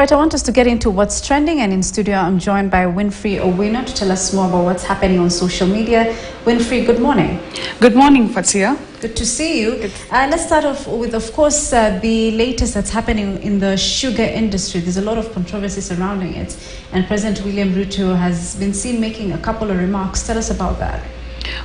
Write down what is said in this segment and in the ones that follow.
Right, I want us to get into what's trending, and in studio I'm joined by Winfrey Owino to tell us more about what's happening on social media. Winfrey, good morning. Good morning, Fatia. Good to see you. Let's start off with, of course, the latest that's happening in the sugar industry. There's a lot of controversy surrounding it, and President William Ruto has been seen making a couple of remarks. Tell us about that.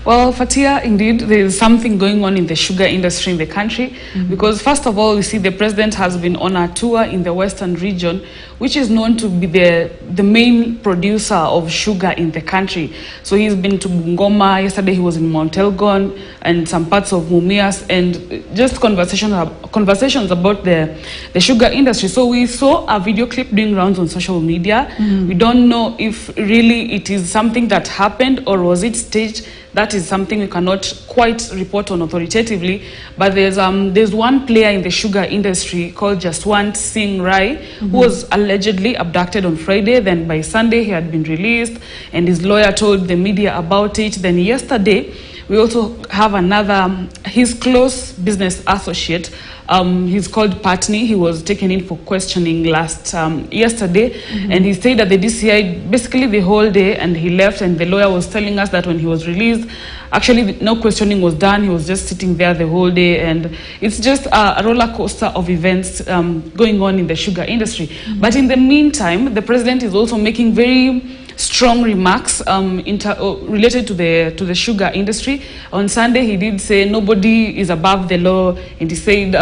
Well, Fatia, indeed, there is something going on in the sugar industry in the country, because first of all, we see the president has been on a tour in the western region, which is known to be the main producer of sugar in the country. So he's been to Bungoma, yesterday he was in Mount Elgon and some parts of Mumias, and just conversations about the sugar industry. So we saw a video clip doing rounds on social media. We don't know if really it is something that happened or was it staged. That is something we cannot quite report on authoritatively, but there's one player in the sugar industry called Jaswant Singh Rai, who was allegedly abducted on Friday. Then by Sunday he had been released, and his lawyer told the media about it. Then yesterday we also have another, his close business associate. He's called Patni. He was taken in for questioning yesterday, and he stayed at the DCI basically the whole day, and he left. And the lawyer was telling us that when he was released, actually no questioning was done. He was just sitting there the whole day, and it's just a roller coaster of events going on in the sugar industry. But in the meantime, the president is also making very strong remarks related to the sugar industry. On Sunday, he did say nobody is above the law, and he said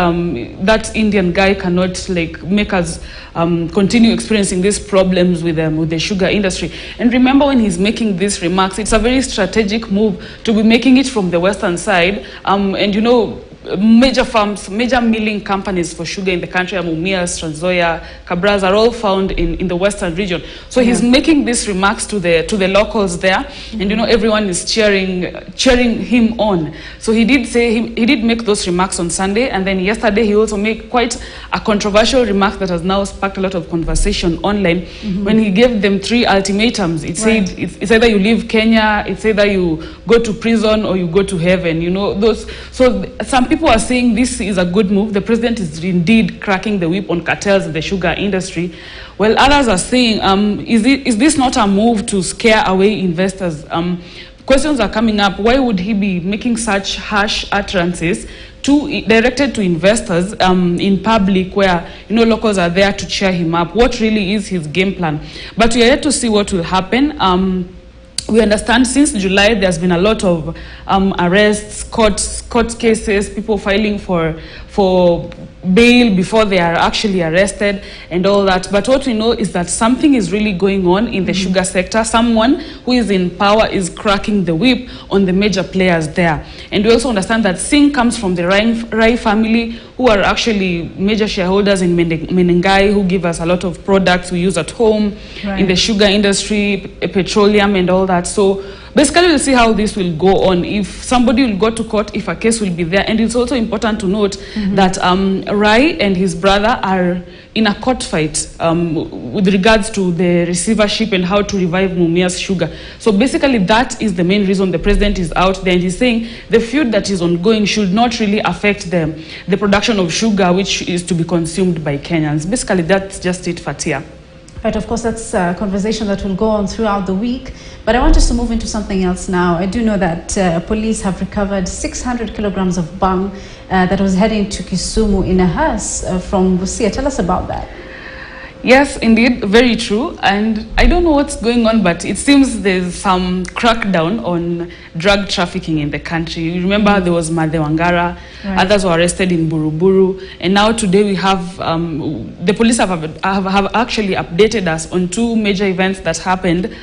that Indian guy cannot make us continue experiencing these problems with the sugar industry. And remember, when he's making these remarks, it's a very strategic move to be making it from the western side, and you know, major farms, major milling companies for sugar in the country, Mumias, Trans Nzoia, Kabras, are all found in the western region. So he's making these remarks to the locals there, and you know, everyone is cheering him on. So he did say he did make those remarks on Sunday, and then yesterday he also made quite a controversial remark that has now sparked a lot of conversation online, when he gave them 3 ultimatums. It said it's either you leave Kenya, it's either you go to prison, or you go to heaven. You know, those. So some people are saying this is a good move. The president is indeed cracking the whip on cartels in the sugar industry. Well, others are saying, is this not a move to scare away investors? Questions are coming up. Why would he be making such harsh utterances directed to investors in public, where you know locals are there to cheer him up? What really is his game plan? But we are yet to see what will happen. We understand since July there's been a lot of arrests, court cases, people filing for bail before they are actually arrested and all that. But what we know is that something is really going on in the sugar sector. Someone who is in power is cracking the whip on the major players there. And we also understand that Singh comes from the Rai family, who are actually major shareholders in Menengai, who give us a lot of products we use at home in the sugar industry, petroleum and all that. So basically, we'll see how this will go on. If somebody will go to court, if a case will be there. And it's also important to note that Rai and his brother are in a court fight with regards to the receivership and how to revive Mumia's sugar. So basically, that is the main reason the president is out there. And he's saying the feud that is ongoing should not really affect the production of sugar, which is to be consumed by Kenyans. Basically, that's just it, Fatia. Right, of course, that's a conversation that will go on throughout the week. But I want us to move into something else now. I do know that police have recovered 600 kilograms of bang that was heading to Kisumu in a hearse from Busia. Tell us about that. Yes, indeed, very true. And I don't know what's going on, but it seems there's some crackdown on drug trafficking in the country. You remember there was Madhe Wangara, others were arrested in Buruburu, and now today we have, the police have actually updated us on 2 major events that happened.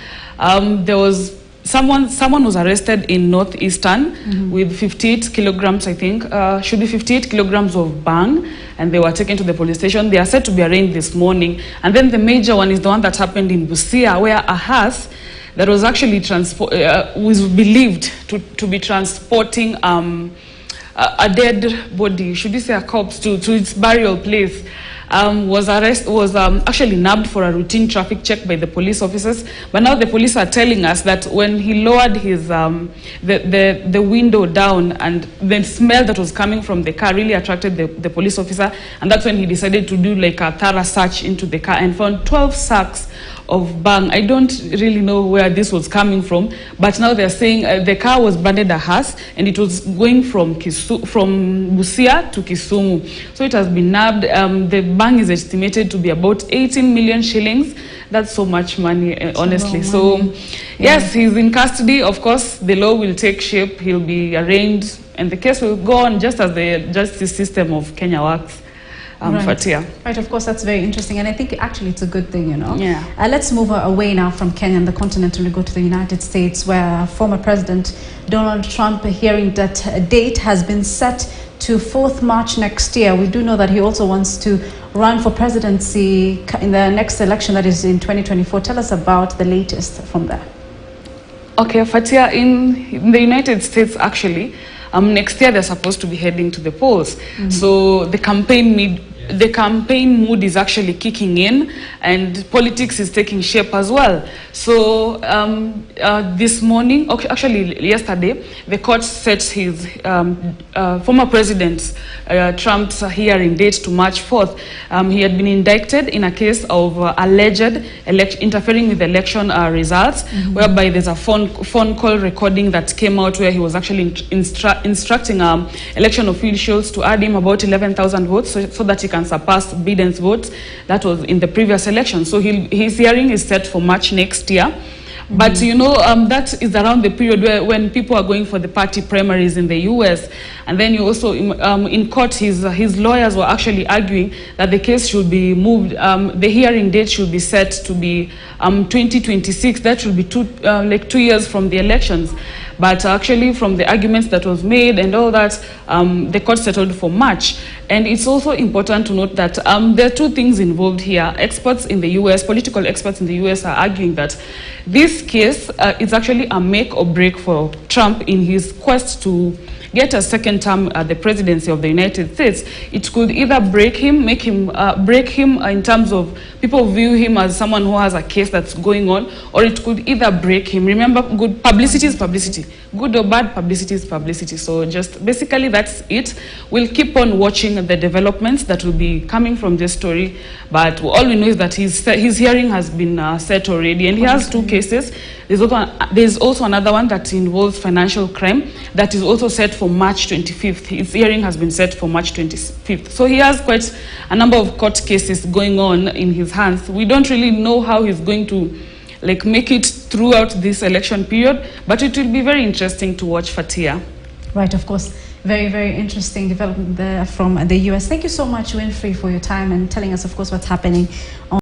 There was someone was arrested in Northeastern with 58 kilograms, I think, should be 58 kilograms of bang, and they were taken to the police station. They are said to be arraigned this morning. And then the major one is the one that happened in Busia, where a hearse that was actually was believed to be transporting a dead body, should we say a corpse, to its burial place. was actually nabbed for a routine traffic check by the police officers. But now the police are telling us that when he lowered his the window down, and the smell that was coming from the car really attracted the police officer, and that's when he decided to do like a thorough search into the car and found 12 sacks of bang. I don't really know where this was coming from, but now they're saying the car was branded a hearse and it was going from Busia to Kisumu. So it has been nabbed. The bang is estimated to be about 18 million shillings. That's so much money, honestly. So, yes, he's in custody. Of course, the law will take shape. He'll be arraigned, and the case will go on just as the justice system of Kenya works. Fatia. Right, of course, that's very interesting, and I think actually it's a good thing, you know. Yeah. Let's move away now from Kenya and the continent and we go to the United States, where former President Donald Trump hearing that a date has been set to 4th March next year. We do know that he also wants to run for presidency in the next election, that is in 2024. Tell us about the latest from there. Okay, Fatia, in the United States, actually, next year they're supposed to be heading to the polls. So the campaign mood is actually kicking in, and politics is taking shape as well. So this morning, actually yesterday, the court set his former President Trump's hearing date to March 4th. He had been indicted in a case of alleged interfering with election results, whereby there's a phone call recording that came out where he was actually instructing election officials to add him about 11,000 votes so that he can surpass Biden's votes that was in the previous election. So his hearing is set for March next year. But you know, that is around the period when people are going for the party primaries in the US. And then you also, in court, his lawyers were actually arguing that the case should be moved, the hearing date should be set to be 2026. That should be 2 years from the elections. But actually, from the arguments that was made and all that, the court settled for March. And it's also important to note that there are two things involved here. Experts in the US, political experts in the US are arguing that this case is actually a make or break for Trump in his quest to get a second term at the presidency of the United States. It could either break him, break him in terms of people view him as someone who has a case that's going on, or it could either break him. Remember, good publicity is publicity. Good or bad publicity is publicity. So just basically that's it. We'll keep on watching the developments that will be coming from this story. But all we know is that his hearing has been set already, and he has two cases. There's also another one that involves financial crime that is also set for March 25th. His hearing has been set for March 25th. So he has quite a number of court cases going on in his hands. We don't really know how he's going to make it throughout this election period, but it will be very interesting to watch, Fatia. Right, of course. Very, very interesting development there from the US. Thank you so much, Winfrey, for your time and telling us, of course, what's happening on